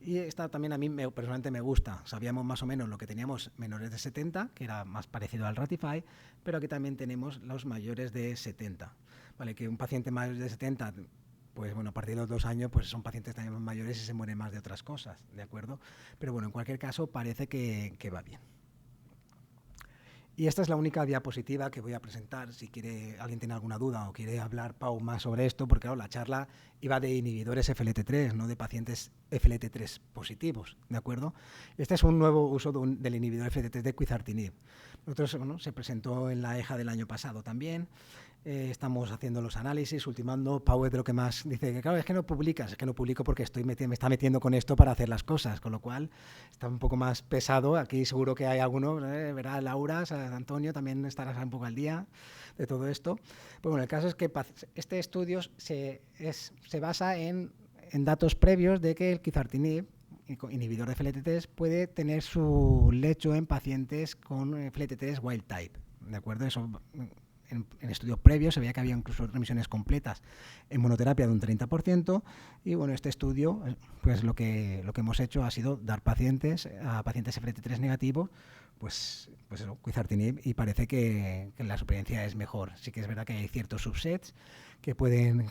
Y esta también a mí personalmente me gusta. Sabíamos más o menos lo que teníamos menores de 70, que era más parecido al Ratify, pero aquí también tenemos los mayores de 70. Vale, que un paciente mayor de 70, pues bueno, a partir de los 2 años, pues son pacientes también mayores y se mueren más de otras cosas, ¿de acuerdo? Pero bueno, en cualquier caso parece que va bien. Y esta es la única diapositiva que voy a presentar. Si alguien tiene alguna duda o quiere hablar, Pau, más sobre esto, porque claro, la charla iba de inhibidores FLT3, no de pacientes FLT3 positivos, ¿de acuerdo? Este es un nuevo uso del inhibidor FLT3 de quizartinib. Nosotros, bueno, se presentó en la EJA del año pasado también. Estamos haciendo los análisis, ultimando. Pau es de lo que más dice que claro, es que no publicas, es que no publico porque me está metiendo con esto para hacer las cosas, con lo cual está un poco más pesado. Aquí seguro que hay alguno, verá Laura, Antonio, también estarás un poco al día de todo esto. Pero bueno, el caso es que este estudio se basa en datos previos de que el quizartinib, inhibidor de FLT3, puede tener su lecho en pacientes con FLT3 wild type, ¿de acuerdo? Eso en estudios previos se veía que había incluso remisiones completas en monoterapia de un 30%, y bueno, este estudio, pues lo que hemos hecho ha sido dar a pacientes FLT3 negativos, pues eso, quizartinib, y parece que la supervivencia es mejor. Sí que es verdad que hay ciertos subsets que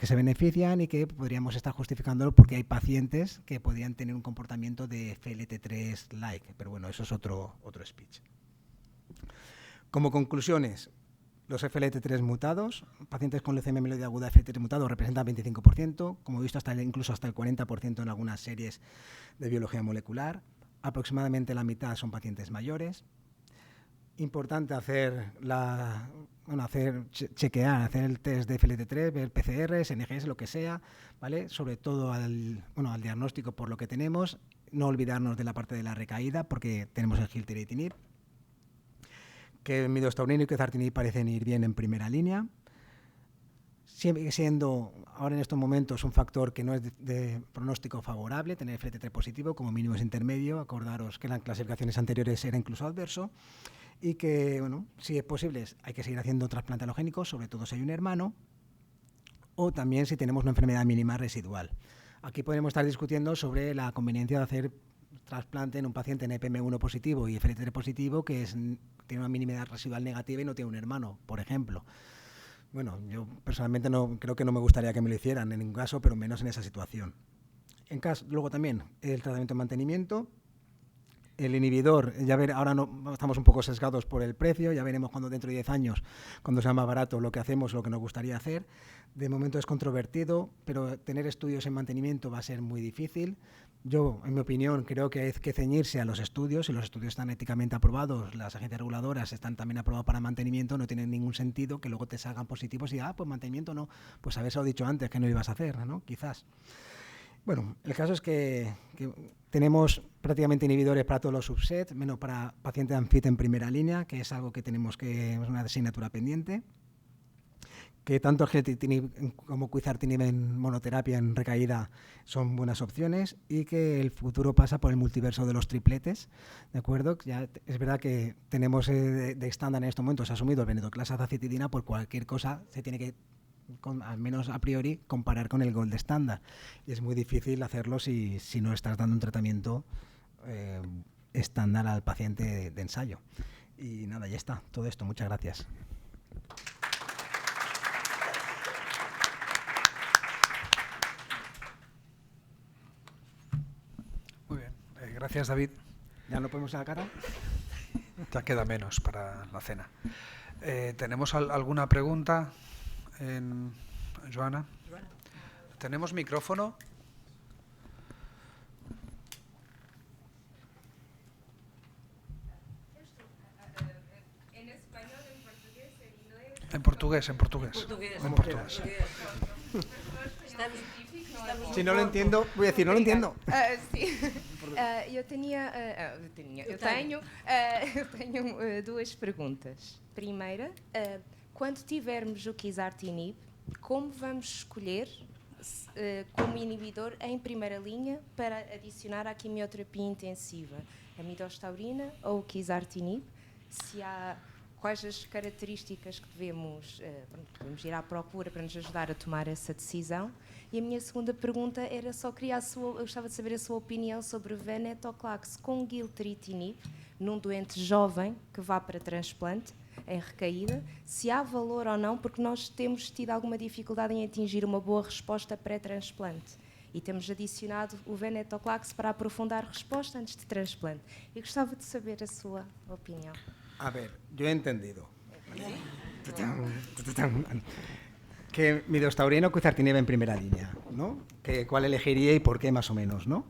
se benefician y que podríamos estar justificándolo porque hay pacientes que podrían tener un comportamiento de FLT3-like, pero bueno, eso es otro speech. Como conclusiones, los FLT3 mutados, pacientes con leucemia mieloide aguda FLT3 mutado representan 25%, como he visto incluso hasta el 40% en algunas series de biología molecular. Aproximadamente la mitad son pacientes mayores. Importante hacer chequear, hacer el test de FLT3, ver PCR, SNGs, lo que sea, ¿vale? Sobre todo al diagnóstico por lo que tenemos. No olvidarnos de la parte de la recaída porque tenemos el gilteritinib. Que midostaurin y quizartinib parecen ir bien en primera línea. Sigue siendo, ahora en estos momentos, un factor que no es de pronóstico favorable, tener FLT3 positivo, como mínimo es intermedio. Acordaros que en las clasificaciones anteriores era incluso adverso. Y que, bueno, si es posible, hay que seguir haciendo trasplante halogénico, sobre todo si hay un hermano, o también si tenemos una enfermedad mínima residual. Aquí podemos estar discutiendo sobre la conveniencia de hacer trasplante en un paciente NPM1 positivo y FLT3 positivo que tiene una mínima residual negativa y no tiene un hermano, por ejemplo. Bueno, yo personalmente creo que no me gustaría que me lo hicieran en ningún caso, pero menos en esa situación. Luego también el tratamiento de mantenimiento. El inhibidor, ahora no, estamos un poco sesgados por el precio, ya veremos cuando dentro de 10 años, cuando sea más barato, lo que hacemos, lo que nos gustaría hacer. De momento es controvertido, pero tener estudios en mantenimiento va a ser muy difícil. Yo, en mi opinión, creo que hay que ceñirse a los estudios. Si los estudios están éticamente aprobados, las agencias reguladoras están también aprobadas para mantenimiento, no tiene ningún sentido que luego te salgan positivos y pues mantenimiento no, pues habérselo dicho antes que no ibas a hacer, ¿no? Quizás. Bueno, el caso es que tenemos prácticamente inhibidores para todos los subsets, menos para pacientes ANFIT en primera línea, que es algo que es una asignatura pendiente. Que tanto el geltitinib como quizartinib en monoterapia en recaída son buenas opciones y que el futuro pasa por el multiverso de los tripletes, ¿de acuerdo? Ya es verdad que tenemos de estándar en estos momentos asumido el venetoclax azacitidina, por cualquier cosa se tiene que, al menos a priori, comparar con el gold estándar. Y es muy difícil hacerlo si no estás dando un tratamiento estándar al paciente de ensayo. Y nada, ya está, todo esto. Muchas gracias. Muy bien, gracias David. ¿Ya no podemos ir a la cara? Ya queda menos para la cena. ¿Tenemos alguna pregunta? Joana. ¿Tenemos micrófono? ¿En español, en portugués, en inglés? En portugués, en portugués. En portugués. Si no lo entiendo, voy a decir, no lo entiendo. Sim. Eu tenho duas perguntas. Primeira, quando tivermos o quizartinib, como vamos escolher como inibidor em primeira linha para adicionar à quimioterapia intensiva? A midostaurina ou o quizartinib? Se há quais as características que devemos ir à procura para nos ajudar a tomar essa decisão? E a minha segunda pergunta era eu gostava de saber a sua opinião sobre o venetoclax com gilteritinib num doente jovem que vá para transplante em recaída, se há valor ou não, porque nós temos tido alguma dificuldade em atingir uma boa resposta pré-transplante e temos adicionado o venetoclax para aprofundar a resposta antes de transplante. Eu gostava de saber a sua opinião. A ver, yo he entendido que midostaurina o quizartinib en primera línea, ¿no? ¿Cuál elegiría y por qué más o menos, ¿no?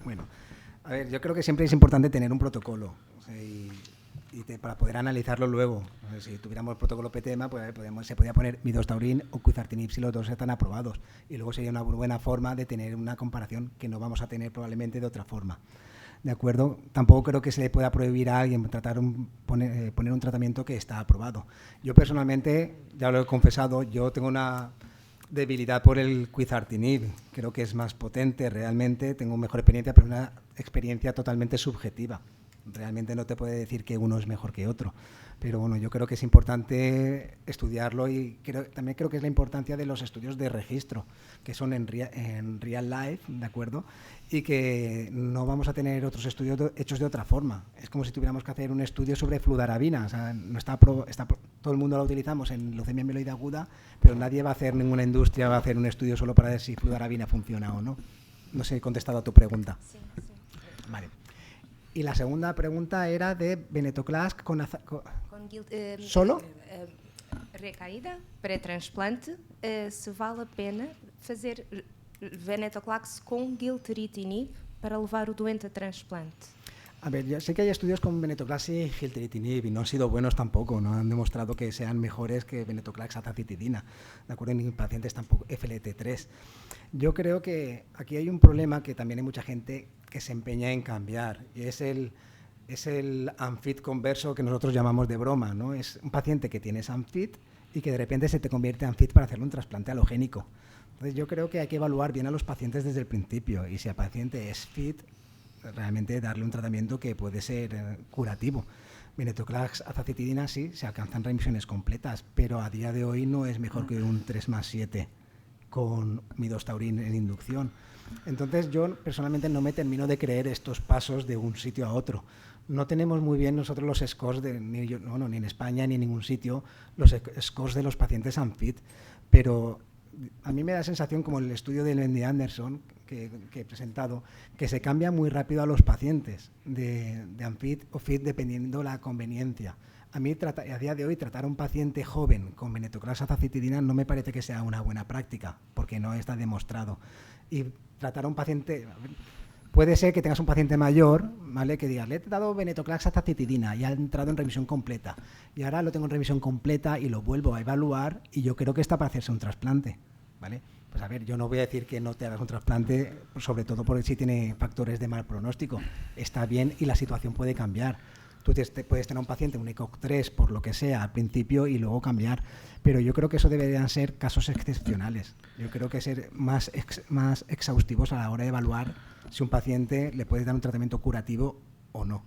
Bueno, a ver, yo creo que siempre es importante tener un protocolo, o sea, para poder analizarlo luego. O sea, si tuviéramos el protocolo PTEMA, pues se podía poner midostaurin o quizartinib si los dos están aprobados, y luego sería una buena forma de tener una comparación que no vamos a tener probablemente de otra forma. ¿De acuerdo? Tampoco creo que se le pueda prohibir a alguien poner un tratamiento que está aprobado. Yo personalmente, ya lo he confesado, yo tengo una debilidad por el quizartinib. Creo que es más potente realmente, tengo mejor experiencia, pero una experiencia totalmente subjetiva. Realmente no te puede decir que uno es mejor que otro. Pero bueno, yo creo que es importante estudiarlo y también creo que es la importancia de los estudios de registro, que son en real life, ¿de acuerdo? Y que no vamos a tener otros estudios hechos de otra forma. Es como si tuviéramos que hacer un estudio sobre fludarabina. O sea, todo el mundo lo utilizamos en leucemia mieloide aguda, pero nadie va a hacer, ninguna industria va a hacer un estudio solo para ver si fludarabina funciona o no. No sé, he contestado a tu pregunta. Sí. Vale. Y la segunda pregunta era de venetoclax ¿solo? Recaída, pré-transplante, se vale a pena fazer venetoclax com gilteritinib para levar o doente a transplante. A ver, ya sé que hay estudios con venetoclax y gilteritinib y no han sido buenos tampoco, no han demostrado que sean mejores que venetoclax azacitidina, ¿de acuerdo? En pacientes tampoco FLT3. Yo creo que aquí hay un problema que también hay mucha gente que se empeña en cambiar, y es el ANFIT converso que nosotros llamamos de broma, ¿no? Es un paciente que tienes ANFIT y que de repente se te convierte en ANFIT para hacerle un trasplante alogénico. Entonces yo creo que hay que evaluar bien a los pacientes desde el principio, y si el paciente es FIT, realmente darle un tratamiento que puede ser curativo. Venetoclax azacitidina sí, se alcanzan remisiones completas, pero a día de hoy no es mejor que un 3+7. con midostaurin en inducción. Entonces yo personalmente no me termino de creer estos pasos de un sitio a otro. No tenemos muy bien nosotros los scores, ni en España ni en ningún sitio, los scores de los pacientes AMFIT, pero a mí me da la sensación, como el estudio de MD Anderson que he presentado, que se cambia muy rápido a los pacientes de AMFIT o FIT dependiendo la conveniencia. A mí, a día de hoy, tratar a un paciente joven con venetoclax azacitidina no me parece que sea una buena práctica, porque no está demostrado. Y tratar a un paciente... Puede ser que tengas un paciente mayor, ¿vale?, que digas, le he dado venetoclax azacitidina y ha entrado en revisión completa. Y ahora lo tengo en revisión completa y lo vuelvo a evaluar y yo creo que está para hacerse un trasplante, ¿vale? Pues a ver, yo no voy a decir que no te hagas un trasplante, sobre todo porque si tiene factores de mal pronóstico. Está bien y la situación puede cambiar. Tú puedes tener un paciente, un ECOG 3, por lo que sea, al principio y luego cambiar. Pero yo creo que eso deberían ser casos excepcionales. Yo creo que ser más exhaustivos a la hora de evaluar si un paciente le puede dar un tratamiento curativo o no.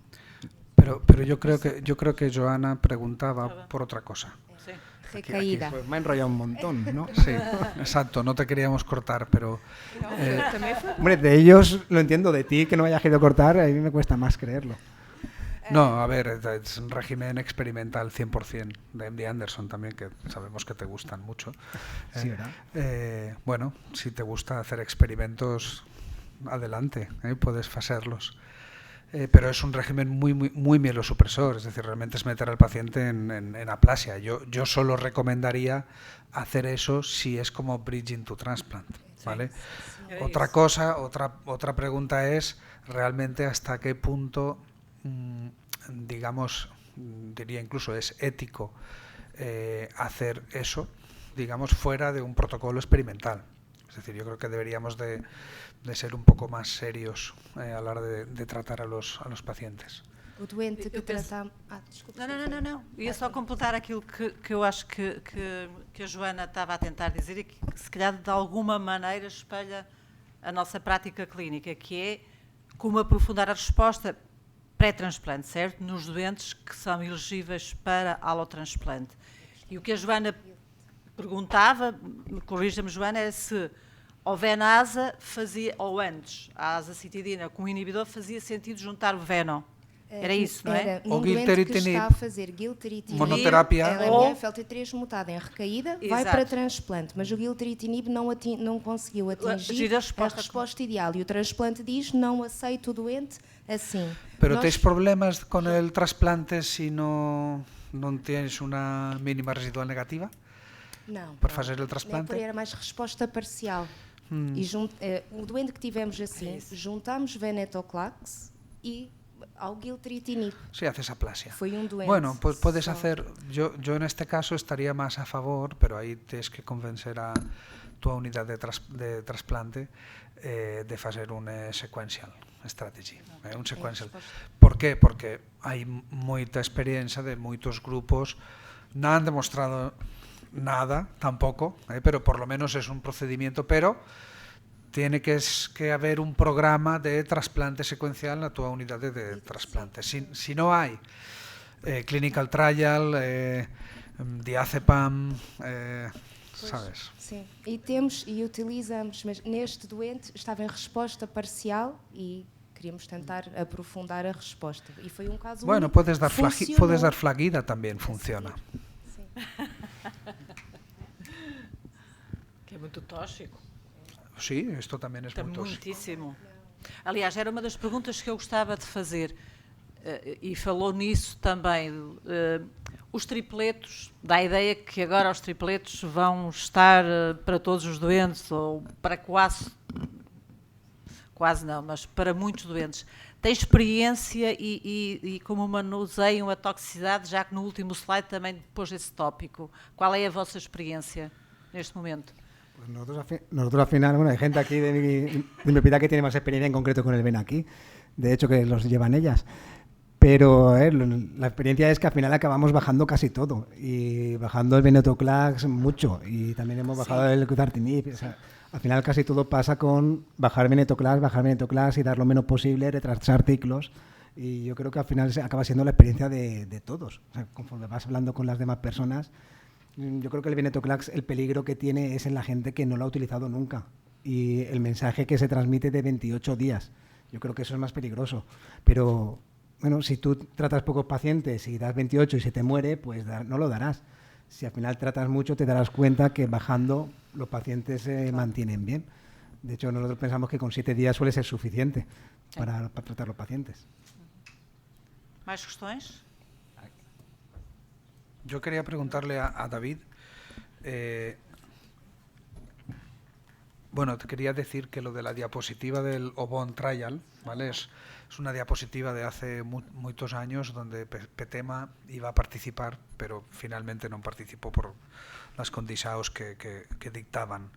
Pero yo creo que Joana preguntaba por otra cosa. Sí. Recaída. Pues me ha enrollado un montón, ¿no? Sí, exacto, no te queríamos cortar, pero... Hombre, de ellos lo entiendo, de ti que no me hayas querido cortar, a mí me cuesta más creerlo. No, a ver, es un régimen experimental 100%, de MD Anderson también, que sabemos que te gustan mucho. Sí, ¿verdad? Bueno, si te gusta hacer experimentos, adelante, puedes hacerlos. Pero es un régimen muy mielosupresor, es decir, realmente es meter al paciente en aplasia. Yo solo recomendaría hacer eso si es como bridging to transplant, ¿vale? Sí. Otra pregunta es realmente hasta qué punto, digamos, diría incluso es ético hacer eso, digamos, fuera de un protocolo experimental. Es decir, yo creo que deberíamos de ser un poco más serios a la hora de tratar a los pacientes. O doente que tratamos... desculpa. Não. Ia só completar aquilo que eu acho que a Joana estava a tentar dizer e que se calhar de alguma maneira espelha a nossa prática clínica, que é como aprofundar a resposta pré-transplante, certo? Nos doentes que são elegíveis para allotransplante. E o que a Joana perguntava, corrija-me Joana, era se ao venasa fazia, ou antes, a azacitidina com o inibidor fazia sentido juntar o veno. Era isso, não é? Ou doente que está a fazer gilteritinib, monoterapia, ou FLT3 mutada em recaída, vai para transplante, mas o gilteritinib não conseguiu atingir a resposta ideal e o transplante diz não aceito o doente assim. Pero tens problemas con el trasplante si non tens unha mínima residual negativa? Não. Por fazer o transplante? Era mais resposta parcial. E o doente que tivemos assim, juntamos venetoclax e ao gilteritinib. Sí, haces aplasia. Foi un doente. Bueno, pues puedes hacer, yo en este caso estaría más a favor, pero ahí tienes que convencer a tu unidad de trasplante de hacer un sequential strategy, un sequential. ¿Por qué? Porque hai moita experiencia de moitos grupos, non han demostrado nada tampoco, pero por lo menos es un procedimiento, pero tiene que haber un programa de trasplante secuencial en la tua unidad de trasplante. Si no hay clinical trial, diazepam, sabes? Sim, e utilizamos, mas neste doente estava em resposta parcial e queríamos tentar aprofundar a resposta. E foi um caso bueno, puedes dar flaguida también, funciona. Sim. Que é muito tóxico. Sí, isto tamén é muito tóxico. Muitíssimo. Aliás, era uma das perguntas que eu gostava de fazer, e falou nisso também, os tripletos, da ideia que agora os tripletos vão estar para todos os doentes, ou para quase não, mas para muitos doentes. Tem experiência e como manuseiam a toxicidade, já que no último slide também pôs esse tópico. Qual é a vossa experiência neste momento? Pues nosotros al final, bueno, hay gente aquí de mi hospital que tiene más experiencia en concreto con el ven aquí, de hecho que los llevan ellas, pero la experiencia es que al final acabamos bajando casi todo y bajando el venetoclax mucho y también hemos bajado el quizartinib, o sea, al final casi todo pasa con bajar venetoclax y dar lo menos posible, retrasar ciclos y yo creo que al final acaba siendo la experiencia de todos, o sea, conforme vas hablando con las demás personas. Yo creo que el venetoclax, el peligro que tiene es en la gente que no lo ha utilizado nunca. Y el mensaje que se transmite de 28 días. Yo creo que eso es más peligroso. Pero, bueno, si tú tratas pocos pacientes y das 28 y se te muere, pues no lo darás. Si al final tratas mucho, te darás cuenta que bajando los pacientes se mantienen bien. De hecho, nosotros pensamos que con 7 días suele ser suficiente para tratar los pacientes. Mais questões? Yo quería preguntarle a David, bueno, te quería decir que lo de la diapositiva del Obon Trial, ¿vale? Es una diapositiva de hace muchos años donde Petema iba a participar, pero finalmente no participó por las condiciones que dictaban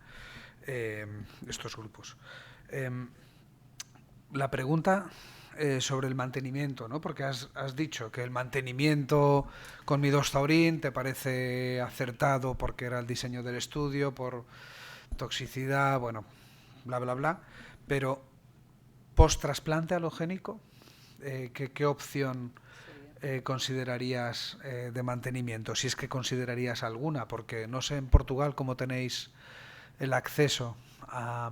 estos grupos. La pregunta sobre el mantenimiento, ¿no? Porque has dicho que el mantenimiento con midostaurin te parece acertado porque era el diseño del estudio, por toxicidad, bueno, bla, bla, bla, pero post-trasplante halogénico, ¿qué opción considerarías de mantenimiento? Si es que considerarías alguna, porque no sé en Portugal cómo tenéis el acceso a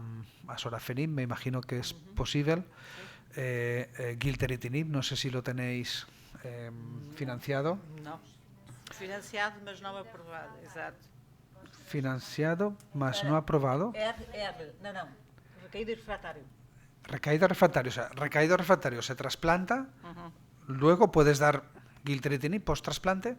sorafenib, me imagino que es posible. Gilteritinib, no sé si lo tenéis financiado. Não. Financiado, mas não aprovado, exato. Financiado, mas no aprobado. Não. Recaído e refratário. Recaído refractario, o sea, recaído refractario se trasplanta, luego puedes dar gilteritinib post-trasplante.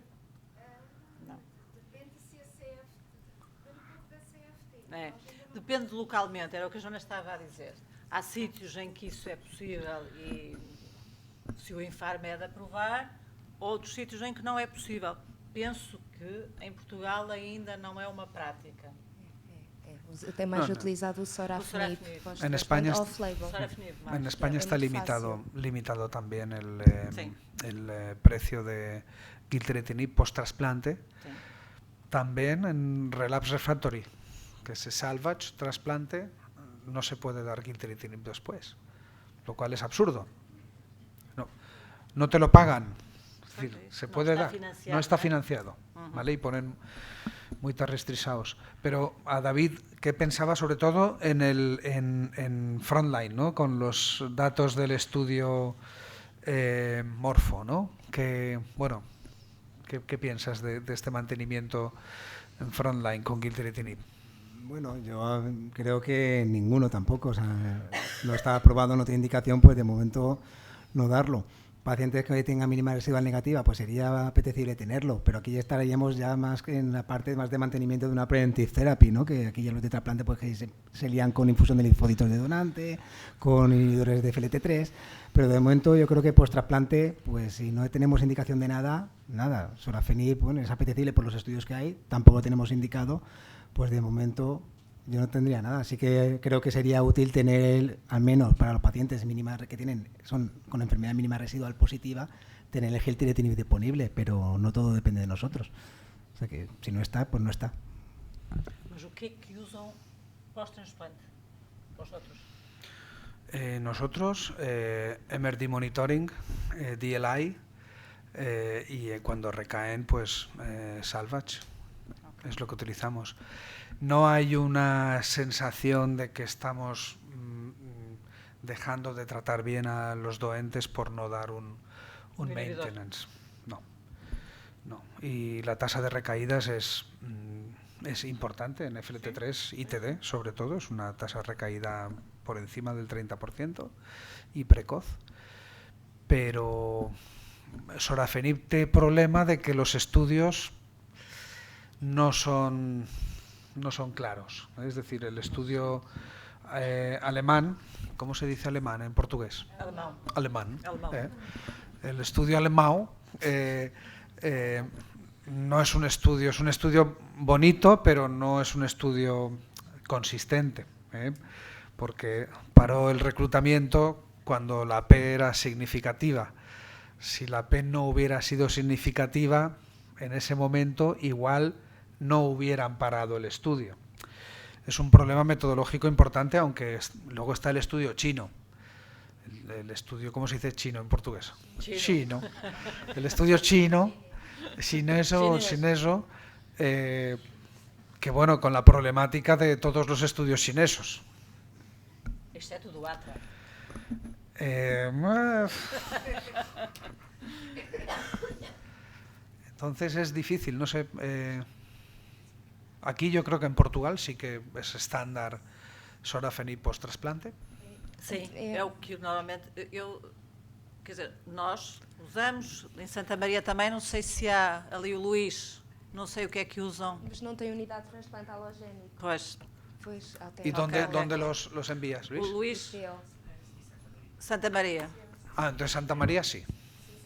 Depende localmente, era o que a Joana estava a dizer. Há sítios em que isso é possível e se o Infarm é de aprovar, outros sítios em que não é possível. Penso que em Portugal ainda não é uma prática. Tem mais utilizado o sorafenib. En España, En España está muy fácil. limitado también Sí. el precio de gilteritinib post-trasplante. Sí. También en relapse refractory, que se salvage trasplante, no se puede dar gilteritinib después, lo cual es absurdo. No te lo pagan. Es decir, se No puede está dar, financiado, no está ¿eh? financiado, ¿vale? Y ponen muchas restrisados. Pero a David, ¿qué pensaba sobre todo en Frontline, ¿no? Con los datos del estudio Morfo, ¿no? Que, bueno, ¿qué piensas de este mantenimiento en Frontline con gilteritinib? Bueno, yo creo que ninguno tampoco. O sea, no está aprobado, no tiene indicación, pues de momento no darlo. Pacientes que tengan mínima residual negativa, pues sería apetecible tenerlo, pero aquí ya estaríamos ya más en la parte más de mantenimiento de una preventive therapy, ¿no? Que aquí ya los de trasplante pues que se lían con infusión de linfocitos de donante, con inhibidores de FLT3, pero de momento yo creo que post-trasplante, pues si no tenemos indicación de nada, sorafenib, bueno, es apetecible por los estudios que hay, tampoco tenemos indicado, pues de momento yo no tendría nada, así que creo que sería útil tener, al menos para los pacientes mínimas que son con enfermedad mínima residual positiva, tener el gilteritinib disponible, pero no todo depende de nosotros. O sea que si no está, pues no está. Mas o que usam pós-transplante? Vosotros? Nosotros, MRD Monitoring, DLI, y cuando recaen, pues Salvage, es lo que utilizamos. No hay una sensación de que estamos dejando de tratar bien a los doentes por no dar un maintenance. No. Y la tasa de recaídas es importante en FLT3 ITD, sobre todo, es una tasa de recaída por encima del 30% y precoz. Pero sorafenib tiene problema de que los estudios no son claros. Es decir, el estudio alemán, ¿cómo se dice alemán en portugués? Alemán. El estudio alemán no es un estudio bonito, pero no es un estudio consistente, porque paró el reclutamiento cuando la P era significativa. Si la P no hubiera sido significativa, en ese momento igual no hubieran parado el estudio. Es un problema metodológico importante, aunque luego está el estudio chino. El estudio, ¿cómo se dice chino en portugués? Chino. El estudio chino, sin eso que bueno, con la problemática de todos los estudios chinesos. Excepto do ATRA. Entonces es difícil, no sé. Aquí yo creo que en Portugal sí que es estándar sorafenib pós-trasplante. Sim, é o que normalmente quer dizer, nós usamos, em Santa Maria também, não sei se há ali o Luís, não sei o que é que usam. Mas não tem unidade de transplante halogénico. Pois, Pois, ¿Y dónde los envías, o Luis? Luís, ICL. Santa Maria. Ah, entonces Santa María sí.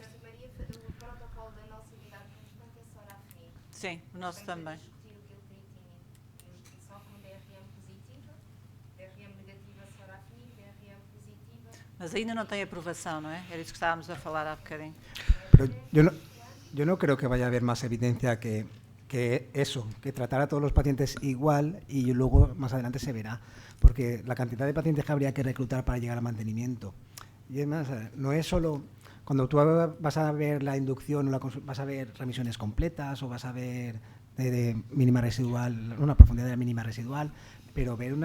Santa Maria, o protocolo da nossa unidade de transplante é sorafenib. Sim, o nosso também. Discutir o gilteritinib. Só com DRM positiva, DRM negativa sorafenib, DRM positiva. Mas ainda não tem aprovação, não é? Era isso que estávamos a falar há bocadinho. Pero yo no creo que vaya a haber más evidencia que eso, que tratar a todos los pacientes igual y luego más adelante se verá, porque la cantidad de pacientes que habría que reclutar para llegar al mantenimiento. Y además, no es solo cuando tú vas a ver la inducción, vas a ver remisiones completas o vas a ver de mínima residual, una profundidad de la mínima residual, pero ver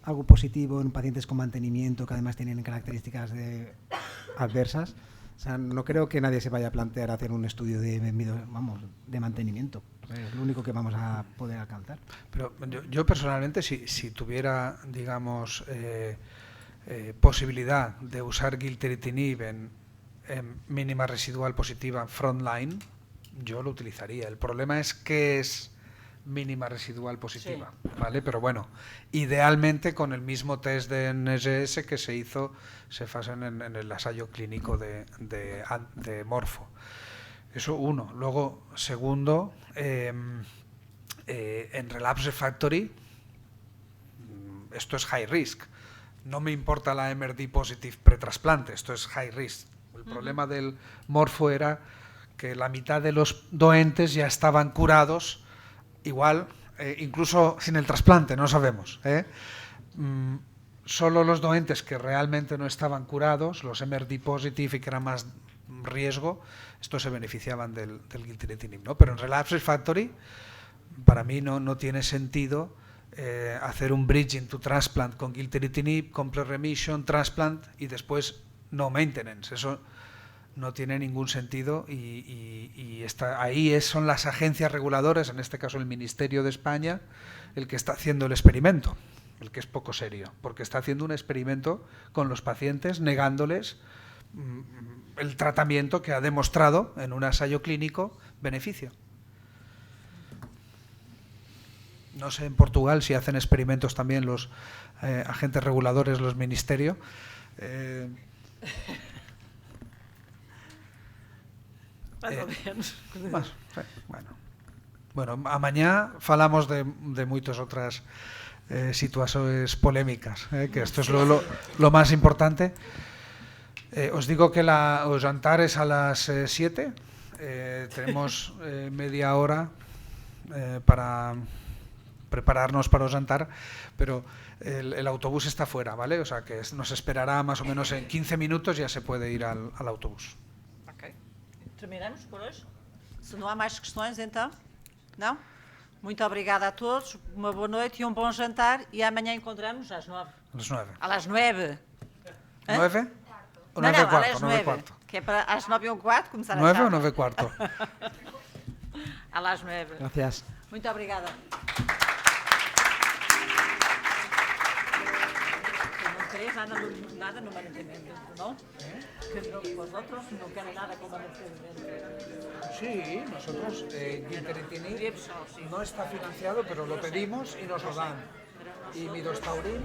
algo positivo en pacientes con mantenimiento que además tienen características adversas. O sea, no creo que nadie se vaya a plantear hacer un estudio de mantenimiento. Es lo único que vamos a poder alcanzar. Pero yo personalmente, si tuviera, digamos, posibilidad de usar gilteritinib en mínima residual positiva en frontline, yo lo utilizaría. El problema es que es mínima residual positiva, sí. ¿Vale? Pero bueno, idealmente con el mismo test de NGS que se hace en el ensayo clínico de Morfo. Eso uno. Luego, segundo, en relapse refractory, esto es high risk. No me importa la MRD positive pretrasplante, esto es high risk. El problema del Morfo era que la mitad de los doentes ya estaban curados, igual, incluso sin el trasplante, no sabemos. Solo los doentes que realmente no estaban curados, los MRD positive y que eran más riesgo, estos se beneficiaban del gilteritinib, ¿no? Pero en relapse refractory, para mí no tiene sentido hacer un bridging to transplant con gilteritinib, complete remission, transplant y después no maintenance. Eso no tiene ningún sentido y ahí son las agencias reguladoras, en este caso el Ministerio de España, el que está haciendo el experimento, el que es poco serio, porque está haciendo un experimento con los pacientes negándoles el tratamiento que ha demostrado en un ensayo clínico beneficio. No sé en Portugal si hacen experimentos también los agentes reguladores, los ministerios. Bueno, amanhã falamos de muchas otras situaciones polémicas, que esto es lo más importante. Os digo que o jantar es a las 7. Tenemos media hora para prepararnos para o jantar, pero el autobús está fuera, ¿vale? O sea que nos esperará más o menos en 15 minutos, ya se puede ir al autobús. Ok. Terminamos por hoje? Se não há mais questões, então? Não? Muito obrigada a todos, uma boa noite e um bom jantar, e amanhã encontramos às 9. Às 9. Às 9? 9? O Não, 9 não, às 9 9. Que é para às 9:15 começar a 9 ou 9:15? Às 9. Gracias. Muito obrigada. No queréis nada no mantenimiento, ¿no? Que vosotros no quieren nada con mantenimiento. Sí, nosotros gilteritinib no está financiado, pero lo pedimos y nos lo dan. Y midostaurin